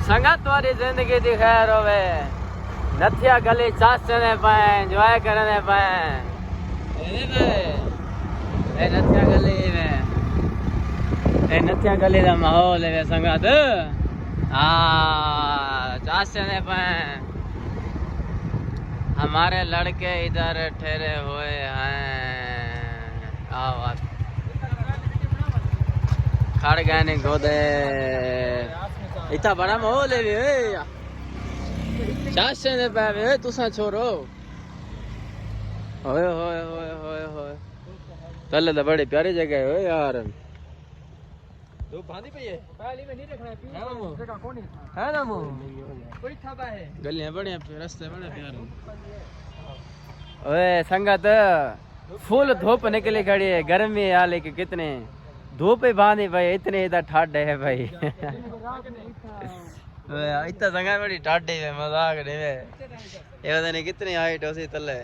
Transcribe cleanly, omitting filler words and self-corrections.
संगत वाली जिंदगी दी खैर होवे नथिया गली चाचने पाए एंजॉय करने पाए नथिया गली में नथिया गली का माहौल है संगत चाचने पाए हमारे लड़के इधर ठहरे हुए हैं आवाज खड़ गए ने गोदे इतना बड़ा माहौल है चाचे ने पावे तुसा छोरो होए होए होए होए होए चल तो बड़ी प्यारी जगह है यार तो बांधी पे ये पहली में नहीं रखना है जगह कौन है ना मो कोई थाबा है गलियां बढ़िया रास्ते बड़े प्यारे ओए संगत फुल धूप निकली खड़ी है गर्मी है लेकिन कितने धूप ही बांधी भाई इतने इधर ठाडे है भाई इतना संगा बड़ी ठाडे है मजाक नहीं है ये पता नहीं कितनी हाइट हो सी तले